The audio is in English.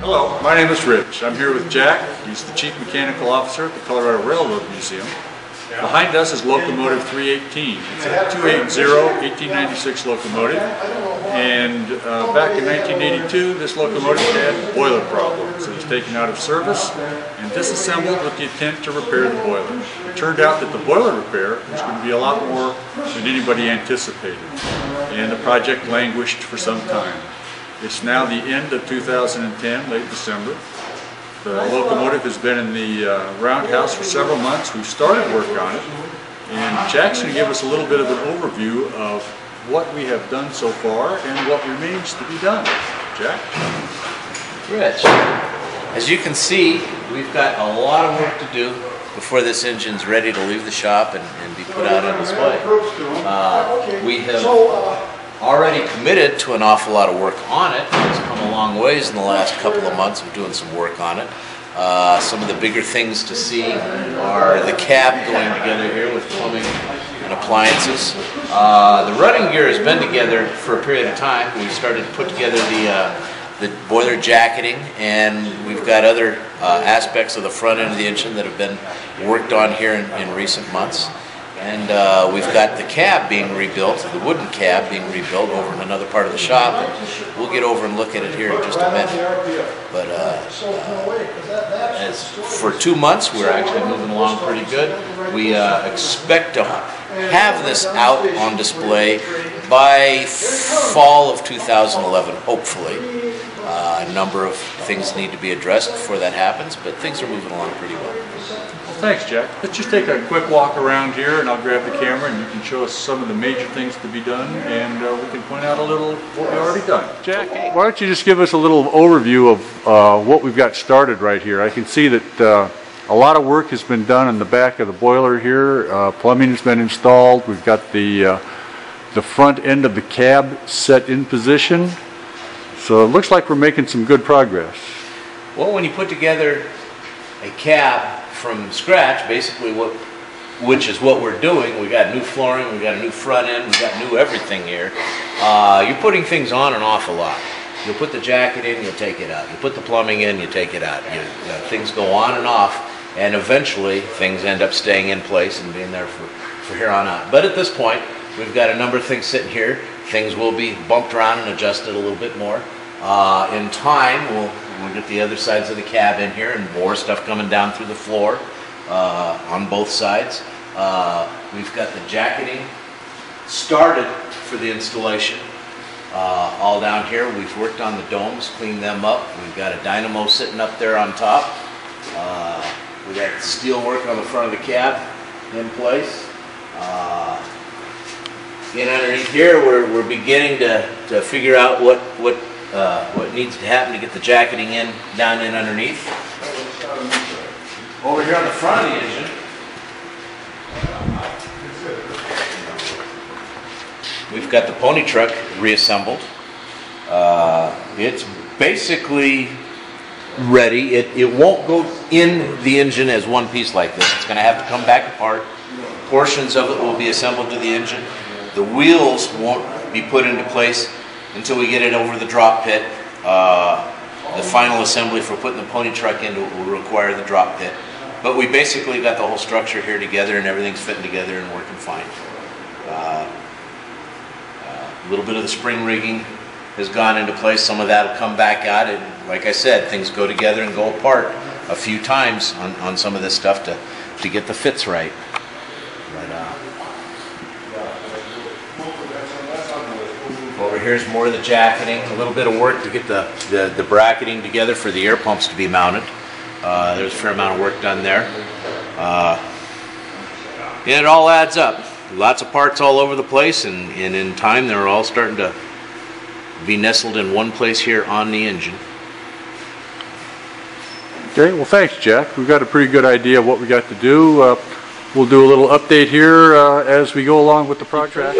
Hello, my name is Rich. I'm here with Jack. He's the Chief Mechanical Officer at the Colorado Railroad Museum. Behind us is Locomotive 318. It's a 280 1896 locomotive. And back in 1982, this locomotive had boiler problems. It was taken out of service and disassembled with the intent to repair the boiler. It turned out that the boiler repair was going to be a lot more than anybody anticipated. And the project languished for some time. It's now the end of 2010, late December. The locomotive has been in the roundhouse for several months. We've started work on it, and Jack's going to give us a little bit of an overview of what we have done so far and what remains to be done. Jack? Rich, as you can see, we've got a lot of work to do before this engine's ready to leave the shop and be put out on display. We have already committed to an awful lot of work on it. It's come a long ways in the last couple of months of doing some work on it. Some of the bigger things to see are the cab going together here with plumbing and appliances. The running gear has been together for a period of time. We started to put together the boiler jacketing, and we've got other aspects of the front end of the engine that have been worked on here in recent months. And we've got the cab being rebuilt, the wooden cab being rebuilt over in another part of the shop. And we'll get over and look at it here in just a minute. But as for 2 months, we're actually moving along pretty good. We expect to have this out on display by fall of 2011, hopefully. A number of things need to be addressed before that happens, but things are moving along pretty well. Thanks, Jack. Let's just take a quick walk around here, and I'll grab the camera and you can show us some of the major things to be done, and we can point out a little what we've already done. Jack, why don't you just give us a little overview of what we've got started right here. I can see that a lot of work has been done in the back of the boiler here. Plumbing has been installed. We've got the front end of the cab set in position. So it looks like we're making some good progress. Well, when you put together a cab from scratch, basically which is what we're doing, we got new flooring, we got a new front end, we got new everything here. You're putting things on an awful lot. You'll put the jacket in, you'll take it out. You put the plumbing in, you take it out. Things go on and off, and eventually things end up staying in place and being there for here on out. But at this point, we've got a number of things sitting here. Things will be bumped around and adjusted a little bit more. In time, we'll get the other sides of the cab in here and more stuff coming down through the floor on both sides. We've got the jacketing started for the installation all down here. We've worked on the domes, cleaned them up. We've got a dynamo sitting up there on top. We got steel work on the front of the cab in place. And underneath here, we're beginning to figure out what needs to happen to get the jacketing down in underneath. Over here on the front of the engine, we've got the pony truck reassembled. It's basically ready. It won't go in the engine as one piece like this. It's going to have to come back apart. Portions of it will be assembled to the engine. The wheels won't be put into place until we get it over the drop pit. The final assembly for putting the pony truck in will require the drop pit. But we basically got the whole structure here together, and everything's fitting together and working fine. A little bit of the spring rigging has gone into place. Some of that will come back out. And like I said, things go together and go apart a few times on some of this stuff to get the fits right. Over here's more of the jacketing, a little bit of work to get the bracketing together for the air pumps to be mounted. There's a fair amount of work done there. And it all adds up. Lots of parts all over the place, and in time they're all starting to be nestled in one place here on the engine. Okay, well thanks, Jack. We've got a pretty good idea of what we got to do. We'll do a little update here as we go along with the project.